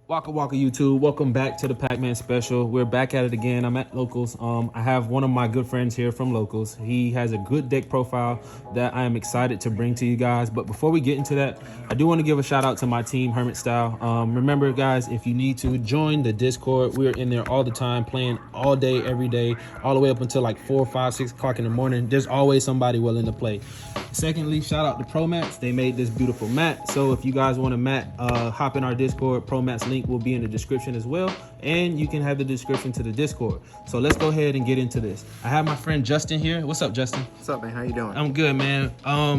Waka Waka YouTube, welcome back to the Pac-Man special. We're back at it again. I'm at Locals. I have one of my good friends here from Locals. He has a good deck profile that I am excited to bring to you guys. But before we get into that, I do want to give a shout out to my team, Hermit Style. Remember, guys, if you need to join the Discord, we're in there all the time, playing all day, every day, all the way up until like 4, 5, 6 o'clock in the morning. There's always somebody willing to play. Secondly, shout out to Pro Mats. They made this beautiful mat. So if you guys want a mat, hop in our Discord. Pro Mats link will be in the description as well. And you can have the description to the Discord. So let's go ahead and get into this. I have my friend Justin here. What's up, Justin? What's up, man? How you doing? I'm good, man.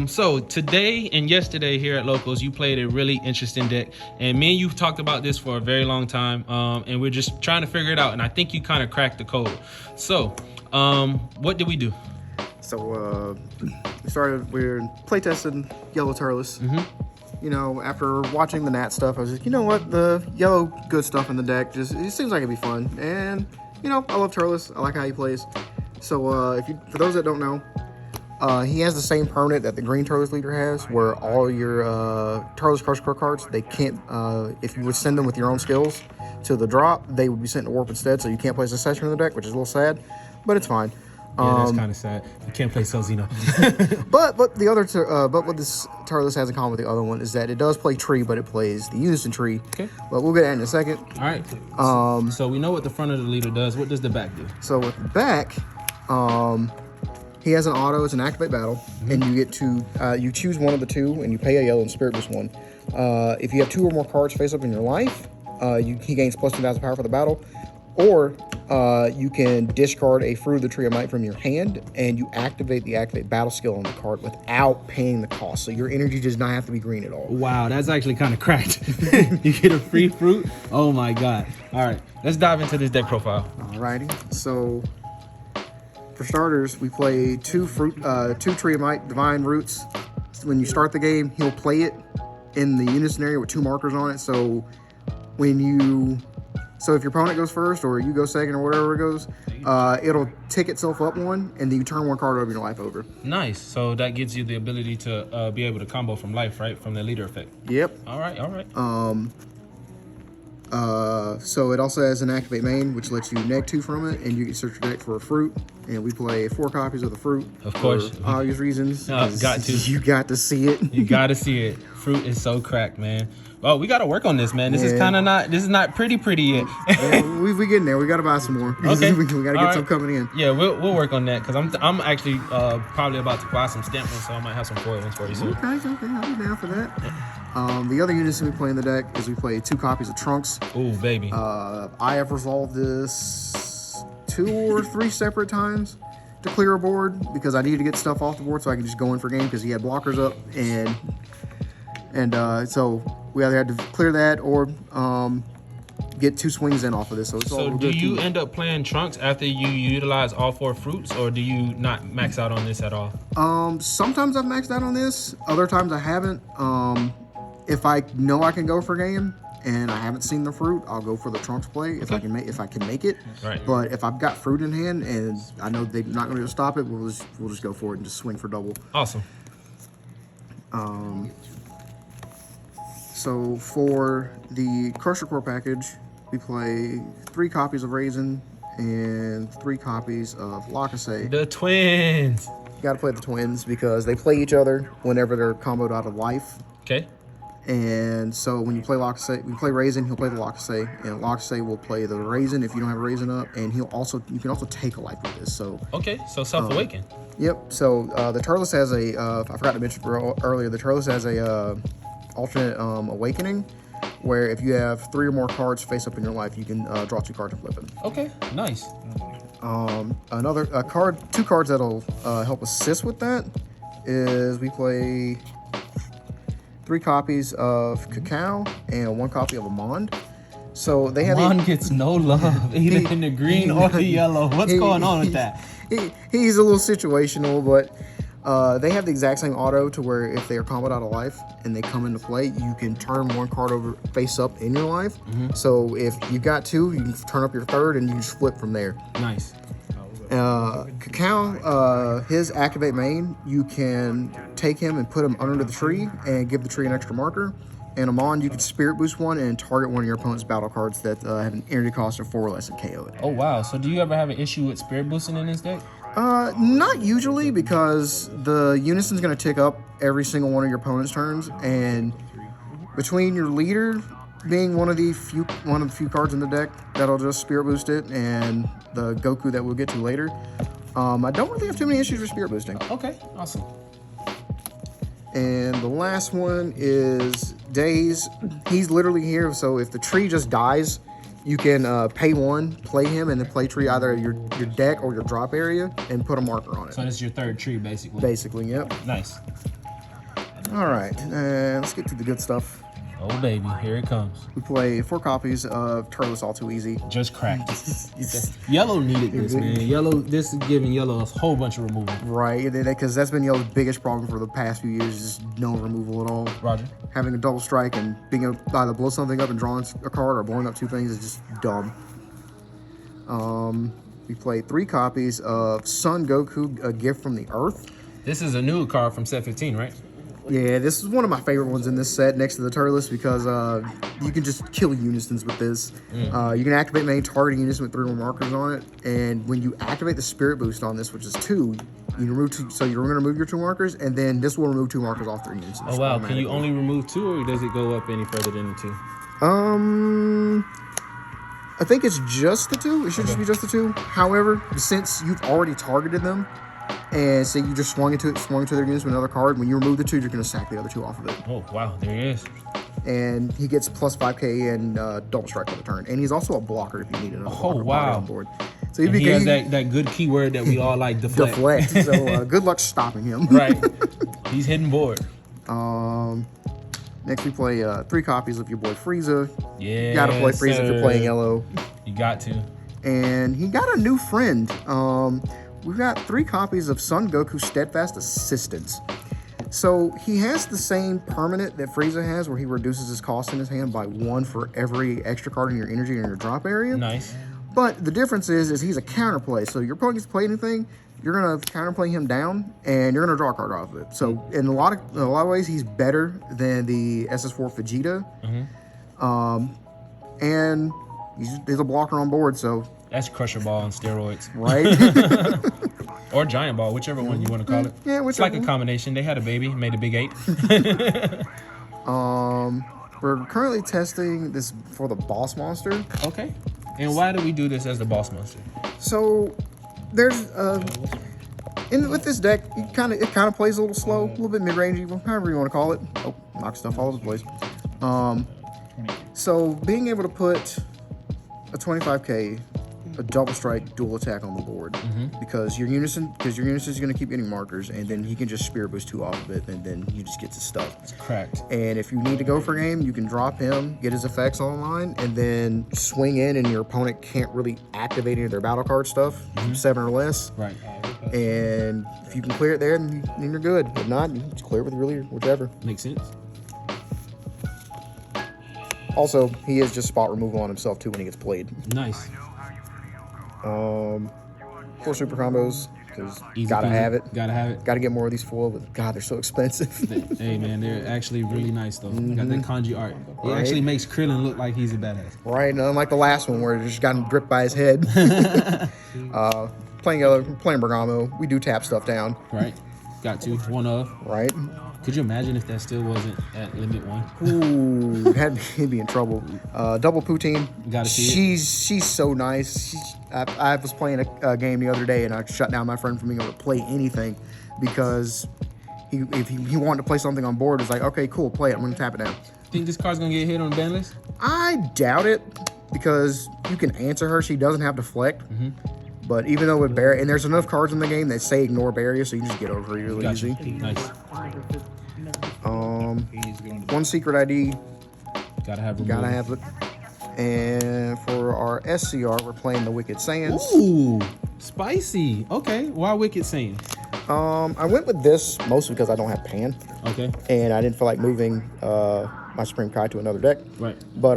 So today and yesterday here at Locals, you played a really interesting deck. And me and you talked about this for a very long time. And we're just trying to figure it out. And I think you kind of cracked the code. So what did we do? So we're playtesting yellow Turles. You know, after watching the Nat stuff, I was like, you know what, the yellow good stuff in the deck it seems like it'd be fun. And you know, I love Turles. I like how he plays. So for those that don't know, he has the same permanent that the green Turles leader has, where all your Turles Crush Core cards, they can't, if you would send them with your own skills to the drop, they would be sent to warp instead, so you can't place a session in the deck, which is a little sad, but it's fine. Yeah, that's kind of sad. You can't play Celzino. but what this Turles has in common with the other one is that it does play tree, but it plays the unison tree. Okay. But we'll get that in a second. All right. So we know what the front of the leader does. What does the back do? So with the back, he has an auto. It's an activate battle, and you get to you choose one of the two, and you pay a yellow and spirit boost one. If you have 2 or more cards face up in your life, he gains plus 2,000 power for the battle. Or you can discard a Fruit of the Tree of Might from your hand, and you activate the Activate Battle skill on the card without paying the cost. So your energy does not have to be green at all. Wow, that's actually kind of cracked. You get a free fruit? Oh my god. All right, let's dive into this deck profile. Alrighty. So for starters, we play 2 Tree of Might Divine Roots. When you start the game, he'll play it in the unison area with 2 markers on it. So if your opponent goes first or you go second or whatever it goes, it'll tick itself up 1, and then you turn 1 card over your life over. Nice. So that gives you the ability to be able to combo from life, right? From the leader effect. Yep. All right. So it also has an activate main, which lets you neg 2 from it, and you can search your deck for a fruit. And we play 4 copies of the fruit. Of course. For obvious reasons. Got to. You got to see it. You got to see it. Fruit is so cracked, man. Well, we got to work on this, man. This is not pretty yet. Yeah, we getting there. We got to buy some more. Okay. we got to get some coming in. Yeah, we'll work on that, because I'm actually probably about to buy some stamp ones, so I might have some foil ones for you soon. Okay, I'll be down for that. The other unison we play in the deck is we play 2 copies of Trunks. Ooh, baby. I have resolved this 2 or 3 separate times to clear a board, because I needed to get stuff off the board so I could just go in for game, because he had blockers up, and so we either had to clear that or get 2 swings in off of this. So do you end up playing Trunks after you utilize all 4 fruits, or do you not max out on this at all? Sometimes I've maxed out on this. Other times I haven't. If I know I can go for game and I haven't seen the fruit, I'll go for the Trunks play if I can make it. Right. But if I've got fruit in hand and I know they're not going to stop it, we'll just go for it and just swing for double. Awesome. So for the Crusher Core package, we play 3 copies of Raisin and 3 copies of Lacasay. The twins. You gotta play the twins because they play each other whenever they're comboed out of life. Okay. And so when you play Lacasay, we play Raisin, he'll play the Lacasay, and Lacasay will play the Raisin if you don't have a Raisin up, and you can also take a life with this. So okay, so self-awaken. Yep. So the Turles has a I forgot to mention earlier. The Turles has a alternate awakening, where if you have 3 or more cards face up in your life, you can draw 2 cards and flip them. Okay, nice. 2 cards that'll help assist with that is we play 3 copies of Cacao and 1 copy of Amand. So they have Amand gets no love, either in the green or the yellow. What's going on with that? He's a little situational, but they have the exact same auto to where if they are comboed out of life and they come into play, you can turn 1 card over face up in your life. So if you got 2, you can turn up your 3rd and you just flip from there. Nice. Cacao, his activate main, you can take him and put him under the tree and give the tree an extra marker. and I'm on, you can Spirit Boost one and target one of your opponent's battle cards that have an energy cost of 4 or less and KO it. Oh, wow. So do you ever have an issue with Spirit Boosting in this deck? Not usually, because the Unison's going to tick up every single one of your opponent's turns, and between your leader being one of the few cards in the deck that'll just Spirit Boost it, and the Goku that we'll get to later, I don't really have too many issues with Spirit Boosting. Okay, awesome. And the last one is Days. He's literally here, so if the tree just dies, you can pay 1, play him, and then play tree either your deck or your drop area, and put a marker on it. So this is your third tree, basically. Basically, yep. Nice. All right, let's get to the good stuff. Oh, baby, here it comes. We play 4 copies of Turles All Too Easy. Just cracked. Yellow needed this, man. Yellow, this is giving Yellow a whole bunch of removal. Right, because that's been Yellow's biggest problem for the past few years, is no removal at all. Roger. Having a double strike and being able to either blow something up and drawing a card or blowing up 2 things is just dumb. We play 3 copies of Sun Goku, A Gift from the Earth. This is a new card from set 15, right? Yeah, this is one of my favorite ones in this set next to the Turles, because you can just kill Unisons with this. You can activate main targeting Unison with 3 more markers on it, and when you activate the Spirit Boost on this, which is 2, you remove 2, so you're going to remove your 2 markers, and then this will remove 2 markers off 3 Unisons. Oh, wow. Can you only remove 2, or does it go up any further than the 2? I think it's just the 2. It should just be just the 2. However, since you've already targeted them, and say you just swung into their units with another card, when you remove the 2, you're going to sack the other 2 off of it. Oh, wow. There he is. And he gets plus 5k and double strike for the turn. And he's also a blocker if you need another blocker on board. So he has that good keyword that we all like, deflect. Deflect. So good luck stopping him. Right. He's hitting board. Next we play 3 copies of your boy Frieza. Yeah. You gotta play Frieza if you're playing yellow. You got to. And he got a new friend. We've got 3 copies of Son Goku Steadfast Assistance. So he has the same permanent that Frieza has, where he reduces his cost in his hand by 1 for every extra card in your energy and your drop area. Nice. But the difference is he's a counterplay. So your opponent gets to play anything, you're gonna counterplay him down, and you're gonna draw a card off of it. So in a lot of ways, he's better than the SS4 Vegeta. And he's a blocker on board. So that's Crusher Ball on steroids. Right. Or Giant Ball, whichever one you want to call it. Yeah, it's like a combination. They had a baby, made a big 8. We're currently testing this for the boss monster. Okay. And why do we do this as the boss monster? So there's with this deck, it kind of plays a little slow, a little bit mid-range evil, however you want to call it. Oh, knock stuff all over the place. So being able to put a 25k, a double strike dual attack on the board, because your Unison is going to keep getting markers, and then he can just Spirit Boost 2 off of it, and then he just gets his stuff. It's cracked. And if you need to go for a game, you can drop him, get his effects online, and then swing in, and your opponent can't really activate any of their battle card stuff, 7 or less. Right. And if you can clear it there, then you're good. If not, you just clear it with really whichever. Makes sense. Also, he is just spot removal on himself too when he gets played. Nice. 4 super combos, because gotta peasy. have it. Gotta have it. Gotta get more of these full, but God, they're so expensive. Hey man, they're actually really nice though. Got that kanji art. It Right. actually makes Krillin look like he's a badass. Right, and unlike the last one where it just got him dripped by his head. Playing Bergamo, we do tap stuff down. Right. Got to. One of. Right. Could you imagine if that still wasn't at limit 1? Ooh, he'd be in trouble. Double Poutine. Gotta see it. She's so nice. I was playing a game the other day, and I shut down my friend from being able to play anything because if he wanted to play something on board, it's like, okay, cool, play it. I'm gonna tap it down. Think this card's gonna get hit on the ban list? I doubt it, because you can answer her. She doesn't have deflect. But even though with barrier, and there's enough cards in the game that say ignore barrier, so you can just get over it really Gotcha. easy. Nice. 1 secret ID. Gotta have removal. Gotta have it. And for our SCR, we're playing the Wicked Sands. Ooh, spicy. Okay, why Wicked Sands? I went with this mostly because I don't have Pan. Okay. And I didn't feel like moving my Supreme Kai to another deck. Right. But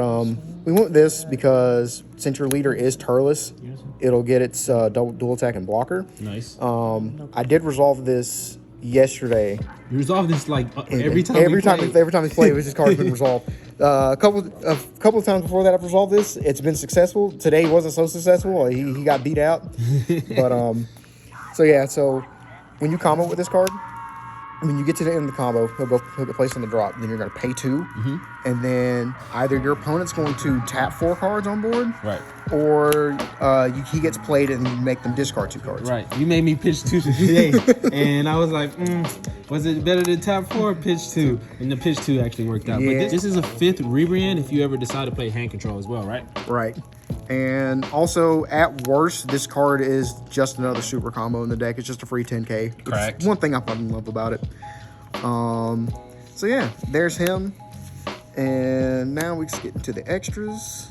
we went with this because since your leader is Turles, it'll get its dual attack and blocker. Nice. I did resolve this yesterday. You resolve this like And every time. every time we play, this card's been resolved. A couple of times before that, I've resolved this. It's been successful. Today wasn't so successful. He got beat out. But so yeah. So when you combo with this card, when you get to the end of the combo, he'll get placed on the drop. Then you're going to pay 2, and then either your opponent's going to tap 4 cards on board, Right. or he gets played and you make them discard 2 cards. Right. You made me pitch 2 today, and I was like, was it better to tap 4 or pitch 2? And the pitch 2 actually worked out. Yeah. But this is a 5th rebrand if you ever decide to play hand control as well, right? Right. And also, at worst, this card is just another super combo in the deck. It's just a free 10K. Correct. It's one thing I fucking love about it. So yeah, there's him. And now we just get into the extras.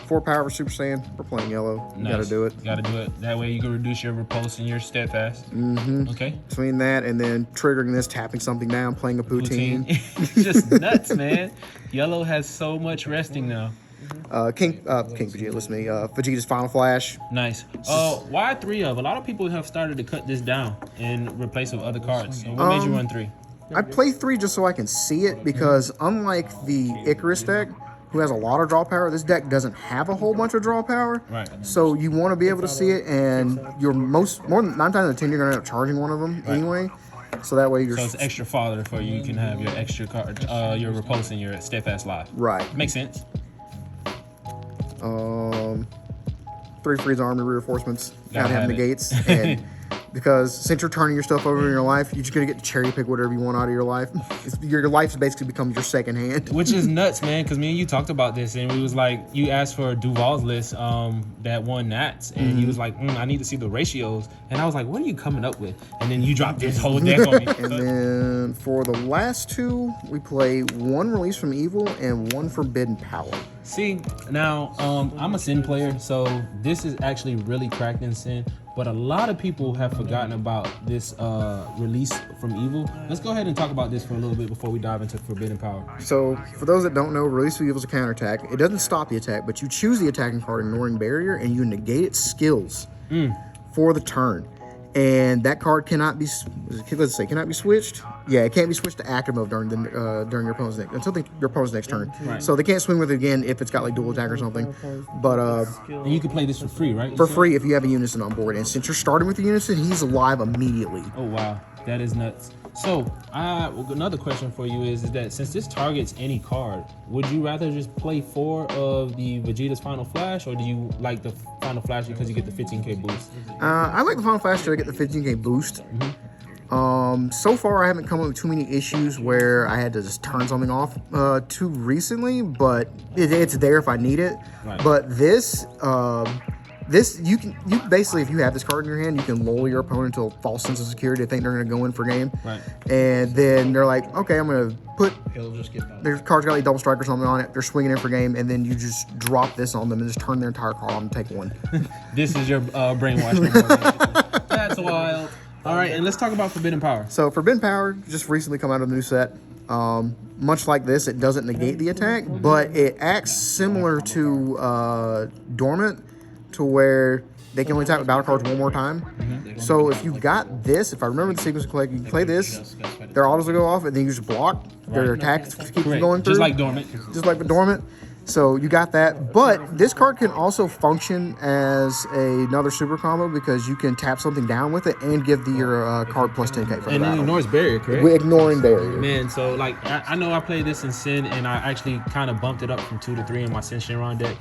4 power Super Saiyan. We're playing yellow. You gotta do it. Gotta do it. That way you can reduce your repulse and your steadfast. Okay. Between that and then triggering this, tapping something down, playing a poutine. It's just nuts, man. Yellow has so much resting now. King Vegeta, listen to me. Vegeta's Final Flash. Nice. Why 3 of? A lot of people have started to cut this down and replace it with other cards. So what made you run 3? I play 3 just so I can see it, because unlike the Icarus deck, who has a lot of draw power, this deck doesn't have a whole bunch of draw power. Right. So you want to be able to see it, and you're more than 9 times out of 10 you're gonna end up charging one of them anyway. So that way you're. So it's extra fodder for you. You can have your extra card, your repulse and your steadfast live. Right. Makes sense. 3 freeze army reinforcements. Gotta Gotta have have it. negates, and because since you're turning your stuff over in your life, you're just gonna get to cherry pick whatever you want out of your life. Your life basically becomes your second hand. Which is nuts, man, because me and you talked about this, and we was like, you asked for Duval's list that won Nats, and he was like, I need to see the ratios, and I was like, what are you coming up with? And then you dropped this whole deck on me. And then for the last 2, we play 1 Release from Evil and 1 Forbidden Power. See, now, I'm a Sin player, so this is actually really cracked in Sin, but a lot of people have forgotten about this Release from Evil. Let's go ahead and talk about this for a little bit before we dive into Forbidden Power. So, for those that don't know, Release from Evil is a counterattack. It doesn't stop the attack, but you choose the attacking card, ignoring barrier, and you negate its skills for the turn. And that card cannot be, cannot be switched. Yeah, it can't be switched to active mode during your opponent's your opponent's next turn. Right. So they can't swing with it again if it's got like dual attack or something. But And you can play this for free, right? for free if you have a Unison on board. And since you're starting with the Unison, he's alive immediately. Oh wow, that is nuts. So, another question for you is that since this targets any card, would you rather just play 4 of the Vegeta's Final Flash, or do you like the Final Flash because you get the 15K boost? I like the Final Flash to get the 15K boost. So far, I haven't come up with too many issues where I had to just turn something off too recently, but it's there if I need it. Right. But this you basically, if you have this card in your hand, you can lull your opponent to a false sense of security. They think they're going to go in for game, Right. and then they're like, okay, I'm going to put He'll just get done. their card's got like double strike or something on it. They're swinging in for game, and then you just drop this on them and just turn their entire card on and take 1. This is your brainwash. That's wild. All right, and let's talk about Forbidden Power. So Forbidden Power just recently come out of the new set. Much like this, it doesn't negate the attack, but it acts similar to Dormant, to where they can only tap battle cards 1 more time. So if you got this, if I remember the sequence correctly, you can play this, their autos will go off, and then you just block. Their attacks keep Correct. going through. Just like Dormant. Just like the Dormant. So you got that, but this card can also function as another super combo because you can tap something down with it and give your card plus 10k for the And then battle. ignores barrier, correct? We're ignoring barrier. Man, so like I know I played this in Sin, and I actually kind of bumped it up from 2 to 3 in my Sin Shinron deck,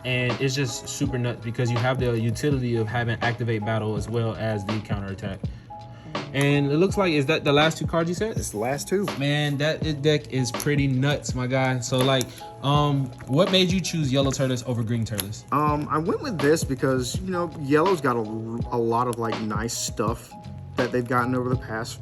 and it's just super nuts because you have the utility of having activate battle as well as the counter attack. And it looks like, is that the last 2 cards you said? It's the last 2. Man, that deck is pretty nuts, my guy. So like, what made you choose yellow Turles over green Turles? I went with this because, you know, yellow's got a lot of like nice stuff that they've gotten over the past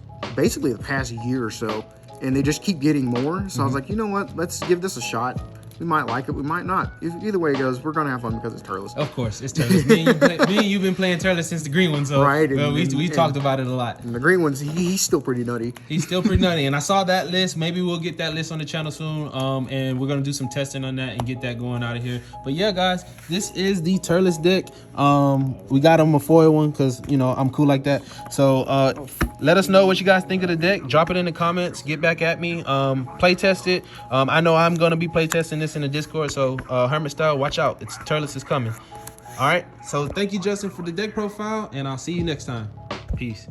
year or so, and they just keep getting more. So I was like, you know what, let's give this a shot. We might like it, we might not. Either way it goes, we're gonna have fun because it's Turles. Of course, it's Turles. me and you've been playing Turles since the green one, so Right, well, we talked about it a lot. And the green one's he's still pretty nutty. He's still pretty nutty, and I saw that list. Maybe we'll get that list on the channel soon, and we're gonna do some testing on that and get that going out of here. But yeah, guys, this is the Turles deck. We got him a foil one because you know I'm cool like that. So let us know what you guys think of the deck. Drop it in the comments. Get back at me. Play test it. I know I'm gonna be play testing this in the Discord. So Hermit Style, watch out. It's Turles is coming. All right. So thank you, Justin, for the deck profile, and I'll see you next time. Peace.